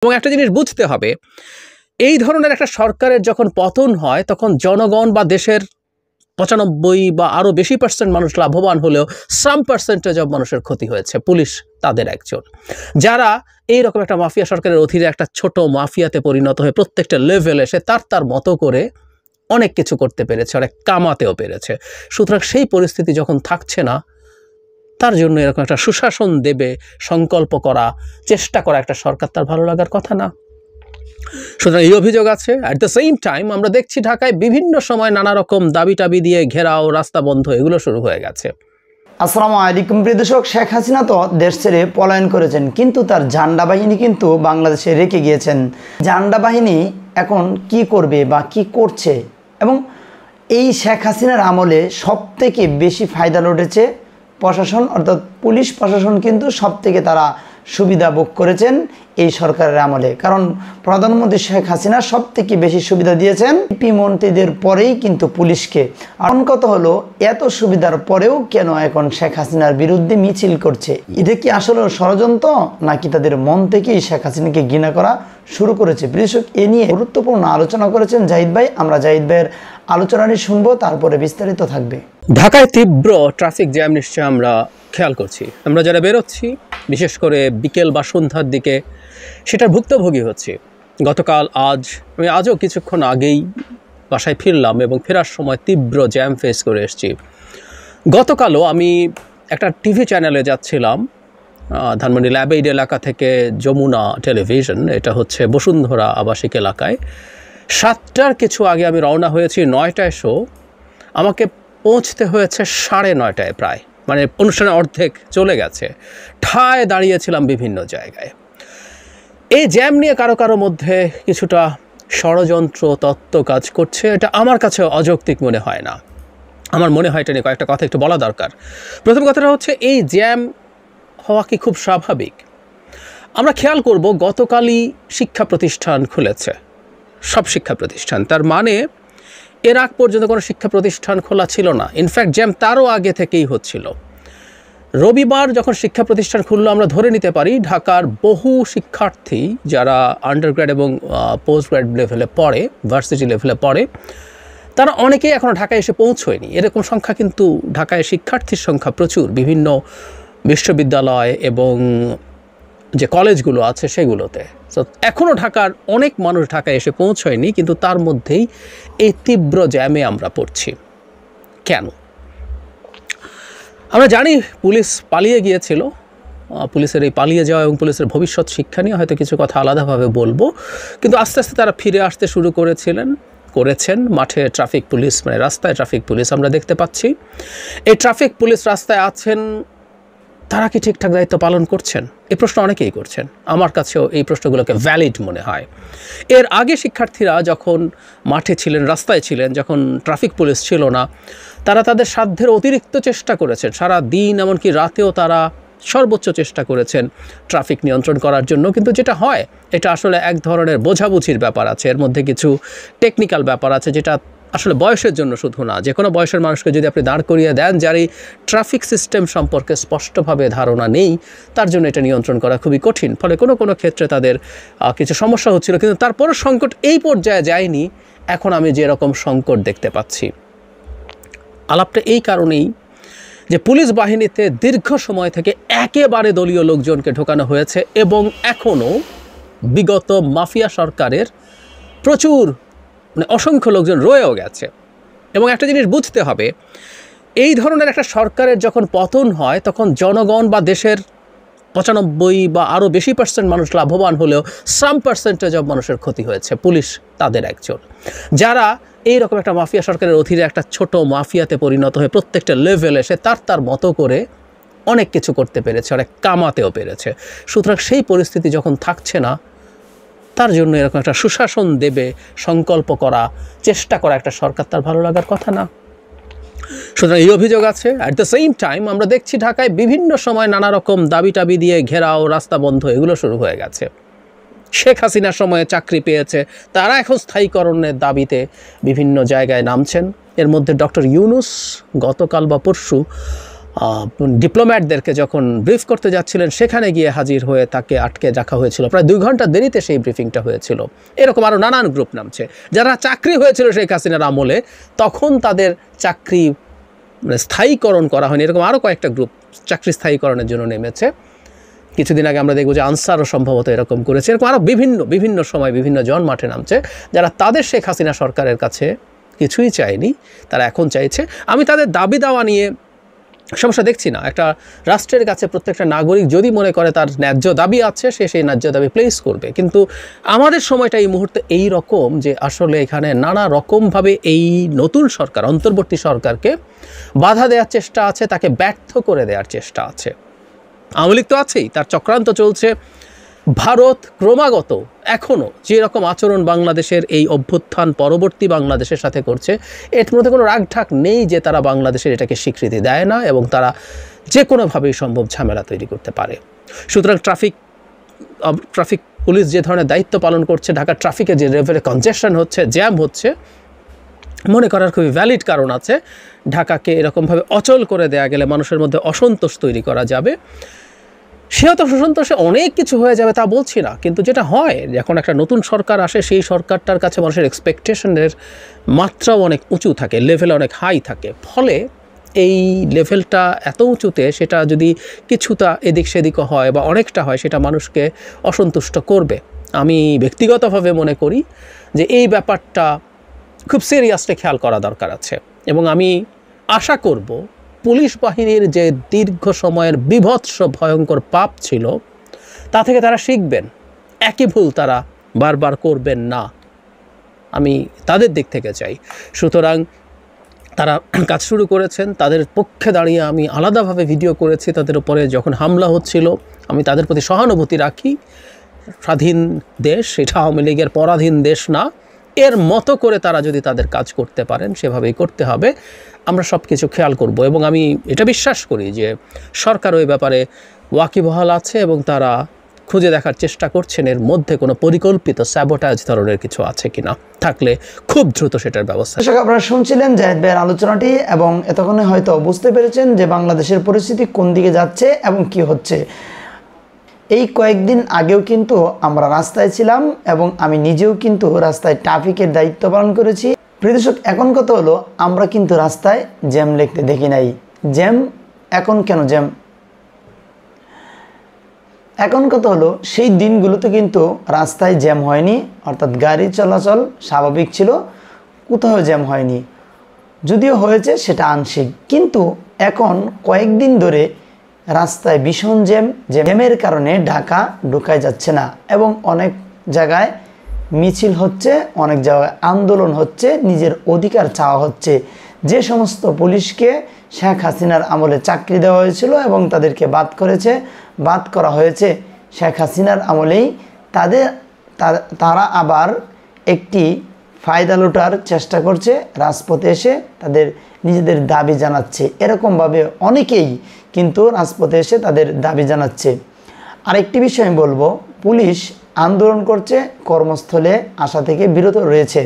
এবং একটা জিনিস বুঝতে হবে, এই ধরনের একটা সরকারের যখন পতন হয় তখন জনগণ বা দেশের ৯৫ বা আরও বেশি % মানুষ লাভবান হলেও সাম পার্সেন্টেজ অব মানুষের ক্ষতি হয়েছে। পুলিশ তাদের একজন, যারা এইরকম একটা মাফিয়া সরকারের অধীনে একটা ছোট মাফিয়াতে পরিণত হয়ে প্রত্যেকটা লেভেলে সে তার মতো করে অনেক কিছু করতে পেরেছে, অনেক কামাতেও পেরেছে। সুতরাং সেই পরিস্থিতি যখন থাকছে না, তার জন্য এরকম একটা সুশাসন দেবে সংকল্প করা, চেষ্টা করা একটা সরকার তার ভালো লাগার কথা না। সুতরাং এই অভিযোগ আছে। অ্যাট দ্য সেম টাইম আমরা দেখছি ঢাকায় বিভিন্ন সময় নানা রকম দাবি টাবি দিয়ে ঘেরাও, রাস্তা বন্ধ, এগুলো শুরু হয়ে গেছে। আসসালামু আলাইকুম প্রিয় দর্শক, শেখ হাসিনা তো দেশ ছেড়ে পলায়ন করেছেন, কিন্তু তার ঝান্ডা বাহিনী কিন্তু বাংলাদেশে রেখে গিয়েছেন। ঝান্ডা বাহিনী এখন কি করবে বা কি করছে, এবং এই শেখ হাসিনার আমলে সবথেকে বেশি ফায়দা লুটেছে প্রশাসন, অর্থাৎ পুলিশ প্রশাসন কিন্তু সবথেকে তারা সুবিধা ভোগ করেছেন এই সরকারের আমলে। কারণ প্রধানমন্ত্রী শেখ হাসিনা সবথেকে বেশি সুবিধা দিয়েছেন এমপি মন্ত্রীদের পরেই কিন্তু পুলিশকে। আর কথা হলো, এত সুবিধার পরেও কেন এখন শেখ হাসিনার বিরুদ্ধে মিছিল করছে? এটা কি আসলে ষড়যন্ত্র, নাকি তাদের মন থেকেই শেখ হাসিনাকে ঘৃণা করা শুরু করেছে? দর্শক, এ নিয়ে গুরুত্বপূর্ণ আলোচনা করেছেন জাহিদ ভাই। আমরা জাহিদ ভাইয়ের আলোচনাটি শুনবো, তারপরে বিস্তারিত থাকবে। ঢাকায় তীব্র ট্রাফিক জ্যাম নিশ্চয় আমরা খেয়াল করছি। আমরা যারা বেরোচ্ছি, বিশেষ করে বিকেল বা সন্ধ্যার দিকে, সেটার ভুক্তভোগী হচ্ছি। গতকাল, আমি আজও কিছুক্ষণ আগেই বাসায় ফিরলাম এবং ফেরার সময় তীব্র জ্যাম ফেস করে এসেছি। গতকালও আমি একটা টিভি চ্যানেলে যাচ্ছিলাম, ধানমন্ডি ল্যাবেইড এলাকা থেকে যমুনা টেলিভিশন, এটা হচ্ছে বসুন্ধরা আবাসিক এলাকায়। 7টার কিছু আগে আমি রওনা হয়েছি, 9টায় শো, আমাকে পৌঁছতে হয়েছে 9:30 প্রায়, মানে অনুষ্ঠানের অর্ধেক চলে গেছে। ঠায় দাঁড়িয়েছিলাম বিভিন্ন জায়গায়। এই জ্যাম নিয়ে কারো মধ্যে কিছুটা ষড়যন্ত্র তত্ত্ব কাজ করছে, এটা আমার কাছে অযৌক্তিক মনে হয় না। আমার মনে হয় এটা নিয়ে কয়েকটা কথা একটু বলা দরকার। প্রথম কথাটা হচ্ছে, এই জ্যাম হওয়া কি খুব স্বাভাবিক? আমরা খেয়াল করব, গতকালই শিক্ষা প্রতিষ্ঠান খুলেছে, সব শিক্ষা প্রতিষ্ঠান। তার মানে এর আগ পর্যন্ত কোনো শিক্ষা প্রতিষ্ঠান খোলা ছিল না। ইনফ্যাক্ট জ্যাম তারও আগে থেকেই হচ্ছিল। রবিবার যখন শিক্ষা প্রতিষ্ঠান খুললো, আমরা ধরে নিতে পারি ঢাকার বহু শিক্ষার্থী যারা আন্ডারগ্রেড এবং পোস্ট গ্রেড লেভেলে পড়ে, ভার্সিটি লেভেলে পড়ে, তারা অনেকেই এখনও ঢাকায় এসে পৌঁছয়নি। এরকম সংখ্যা কিন্তু ঢাকায় শিক্ষার্থীর সংখ্যা প্রচুর, বিভিন্ন বিশ্ববিদ্যালয় এবং যে কলেজগুলো আছে সেগুলোতে। তো এখনও ঢাকার অনেক মানুষ ঢাকায় এসে পৌঁছয়নি, কিন্তু তার মধ্যেই এই তীব্র জ্যামে আমরা পড়ছি। কেন? আমরা জানি পুলিশ পালিয়ে গিয়েছিল। পুলিশের এই পালিয়ে যাওয়া এবং পুলিশের ভবিষ্যৎ শিক্ষা নিয়ে হয়তো কিছু কথা আলাদাভাবে বলবো, কিন্তু আস্তে আস্তে তারা ফিরে আসতে শুরু করেছেন। মাঠে ট্রাফিক পুলিশ, মানে রাস্তায় ট্রাফিক পুলিশ আমরা দেখতে পাচ্ছি। এই ট্রাফিক পুলিশ রাস্তায় আছেন, তারা কি ঠিকঠাক দায়িত্ব পালন করছেন? এই প্রশ্ন অনেকেই করছেন। আমার কাছেও এই প্রশ্নগুলোকে ভ্যালিড মনে হয়। এর আগে শিক্ষার্থীরা যখন মাঠে ছিলেন, রাস্তায় ছিলেন, যখন ট্রাফিক পুলিশ ছিল না, তারা তাদের সাধ্যের অতিরিক্ত চেষ্টা করেছেন। সারা দিন, এমনকি রাতেও তারা সর্বোচ্চ চেষ্টা করেছেন ট্রাফিক নিয়ন্ত্রণ করার জন্য। কিন্তু যেটা হয়, এটা আসলে এক ধরনের বোঝাবুঝির ব্যাপার আছে, এর মধ্যে কিছু টেকনিক্যাল ব্যাপার আছে, যেটা আসলে বয়সের জন্য শুধু না। যে কোনো বয়সের মানুষকে যদি আপনি দাঁড় করিয়ে দেন, যার এই ট্রাফিক সিস্টেম সম্পর্কে স্পষ্টভাবে ধারণা নেই, তার জন্য এটা নিয়ন্ত্রণ করা খুবই কঠিন। ফলে কোনো ক্ষেত্রে তাদের কিছু সমস্যা হচ্ছিল, কিন্তু তারপরও সংকট এই পর্যায়ে যায়নি এখন আমি যেরকম সংকট দেখতে পাচ্ছি। আলাপটা এই কারণেই যে পুলিশ বাহিনীতে দীর্ঘ সময় থেকে একেবারে দলীয় লোকজনকে ঢোকানো হয়েছে, এবং এখনও বিগত মাফিয়া সরকারের প্রচুর, মানে অসংখ্য লোকজন রয়েও গেছে। এবং একটা জিনিস বুঝতে হবে, এই ধরনের একটা সরকারের যখন পতন হয় তখন জনগণ বা দেশের ৯৫ বা আরও বেশি % মানুষ লাভবান হলেও সাম পার্সেন্টেজ অব মানুষের ক্ষতি হয়েছে। পুলিশ তাদের একজন, যারা এইরকম একটা মাফিয়া সরকারের অধীনে একটা ছোট মাফিয়াতে পরিণত হয়ে প্রত্যেকটা লেভেলে সে তার মতো করে অনেক কিছু করতে পেরেছে, অনেক কামাতেও পেরেছে। সুতরাং সেই পরিস্থিতি যখন থাকছে না, তার জন্য এরকম একটা সুশাসন দেবে সংকল্প করা, চেষ্টা করা একটা সরকার তার ভালো লাগার কথা না। সুতরাং এই অভিযোগ আছে। অ্যাট দ্য সেম টাইম আমরা দেখছি ঢাকায় বিভিন্ন সময় নানা রকম দাবি টাবি দিয়ে ঘেরাও, রাস্তা বন্ধ, এগুলো শুরু হয়ে গেছে। শেখ হাসিনার সময়ে চাকরি পেয়েছে, তারা এখন স্থায়ীকরণের দাবিতে বিভিন্ন জায়গায় নামছেন। এর মধ্যে ডক্টর ইউনূস গতকাল বা পরশু ডিপ্লোম্যাটদেরকে যখন ব্রিফ করতে যাচ্ছিলেন সেখানে গিয়ে হাজির হয়ে তাকে আটকে রাখা হয়েছিল। প্রায় 2 ঘন্টা দেরিতে সেই ব্রিফিংটা হয়েছিল। এরকম আরও নানান গ্রুপ নামছে। যারা চাকরি হয়েছিল শেখ হাসিনার আমলে, তখন তাদের চাকরি স্থায়ীকরণ করা হয়নি, এরকম আরও কয়েকটা গ্রুপ চাকরি স্থায়ীকরণের জন্য নেমেছে। কিছুদিন আগে আমরা দেখব যে আনসারও সম্ভবত এরকম করেছে। এরকম আরও বিভিন্ন সময় বিভিন্ন জন মাঠে নামছে, যারা তাদের শেখ হাসিনা সরকারের কাছে কিছুই চায়নি, তারা এখন চাইছে। আমি তাদের দাবি দাওয়া নিয়ে সমস্যা দেখছি না। একটা রাষ্ট্রের কাছে প্রত্যেকটা নাগরিক যদি মনে করে তার ন্যায্য দাবি আছে, সে সেই ন্যায্য দাবি প্লেস করবে। কিন্তু আমাদের সময়টা এই মুহূর্তে এই রকম যে আসলে এখানে নানা রকমভাবে এই নতুন সরকার, অন্তর্বর্তী সরকারকে বাধা দেওয়ার চেষ্টা আছে, তাকে ব্যর্থ করে দেওয়ার চেষ্টা আছে। আওয়ামী লীগ তো আছেই, তার চক্রান্ত চলছে। ভারত ক্রমাগত এখনও যেরকম আচরণ বাংলাদেশের এই অভ্যুত্থান পরবর্তী বাংলাদেশের সাথে করছে, এর মধ্যে কোনো রাগঢাক নেই যে তারা বাংলাদেশের এটাকে স্বীকৃতি দেয় না এবং তারা যে কোনোভাবেই সম্ভব ঝামেলা তৈরি করতে পারে। সুতরাং ট্রাফিক পুলিশ যে ধরনের দায়িত্ব পালন করছে, ঢাকার ট্রাফিকে যে লেভেলে কনজেশন হচ্ছে, জ্যাম হচ্ছে, মনে করার খুবই ভ্যালিড কারণ আছে। ঢাকাকে এরকমভাবে অচল করে দেয়া গেলে মানুষের মধ্যে অসন্তোষ তৈরি করা যাবে। সেও তো অসন্তোষে অনেক কিছু হয়ে যাবে তা বলছি না, কিন্তু যেটা হয় যখন একটা নতুন সরকার আসে, সেই সরকারটার কাছে মানুষের এক্সপেকটেশনের মাত্রাও অনেক উঁচু থাকে, লেভেল অনেক হাই থাকে। ফলে এই লেভেলটা এত উঁচুতে সেটা যদি কিছুটা এদিক সেদিকও হয় বা অনেকটা হয়, সেটা মানুষকে অসন্তুষ্ট করবে। আমি ব্যক্তিগতভাবে মনে করি যে এই ব্যাপারটা খুব সিরিয়াসলি খেয়াল করা দরকার আছে এবং আমি আশা করব পুলিশ বাহিনীর যে দীর্ঘ সময়ের বিভৎস ভয়ঙ্কর পাপ ছিল, তা থেকে তারা শিখবেন, একই ভুল তারা বারবার করবেন না, আমি তাদের দিক থেকে চাই। সুতরাং তারা কাজ শুরু করেছেন, তাদের পক্ষে দাঁড়িয়ে আমি আলাদাভাবে ভিডিও করেছি। তাদের উপরে যখন হামলা হচ্ছিল, আমি তাদের প্রতি সহানুভূতি রাখি। স্বাধীন দেশ, এটা আওয়ামী লীগের পরাধীন দেশ না। এর মতো করে তারা যদি তাদের কাজ করতে পারেন, সেভাবেই করতে হবে। আমরা সব কিছু খেয়াল করব এবং আমি এটা বিশ্বাস করি যে সরকার ওই ব্যাপারে ওয়াকিবহাল আছে এবং তারা খুঁজে দেখার চেষ্টা করছেন এর মধ্যে কোনো পরিকল্পিত স্যাবোটাজ ধরনের কিছু আছে কিনা, থাকলে খুব দ্রুত সেটার ব্যবস্থা। দর্শক, আপনারা শুনছিলেন জাহিদ ভাইয়ের আলোচনাটি এবং এতক্ষণে হয়তো বুঝতে পেরেছেন যে বাংলাদেশের পরিস্থিতি কোন দিকে যাচ্ছে এবং কি হচ্ছে। এই কয়েকদিন আগেও কিন্তু আমরা রাস্তায় ছিলাম এবং আমি নিজেও কিন্তু রাস্তায় ট্রাফিকের দায়িত্ব পালন করেছি। প্রিয় দর্শক, এখন কথা হলো, আমরা কিন্তু রাস্তায় জ্যাম লিখতে দেখি নাই। জ্যাম এখন কেন জ্যাম? এখন কথা হলো, সেই দিনগুলোতে কিন্তু রাস্তায় জ্যাম হয়নি, অর্থাৎ গাড়ি চলাচল স্বাভাবিক ছিল, কোথাও জ্যাম হয়নি। যদিও হয়েছে সেটা আংশিক, কিন্তু এখন কয়েকদিন ধরে রাস্তায় ভীষণ জ্যামের কারণে ঢাকা ঢোকায় যাচ্ছে না এবং অনেক জায়গায় মিছিল হচ্ছে, অনেক জায়গায় আন্দোলন হচ্ছে, নিজের অধিকার চাওয়া হচ্ছে। যে সমস্ত পুলিশকে শেখ হাসিনার আমলে চাকরি দেওয়া হয়েছিল এবং তাদেরকে বাদ করা হয়েছে শেখ হাসিনার আমলেই, তারা আবার একটি ফায়দা লুটার চেষ্টা করছে, রাজপথে এসে তাদের নিজেদের দাবি জানাচ্ছে। এরকমভাবে অনেকেই কিন্তু রাজপথে এসে তাদের দাবি জানাচ্ছে। আরেকটি বিষয় আমি বলবো, পুলিশ আন্দোলন করছে, কর্মস্থলে আসা থেকে বিরত রয়েছে।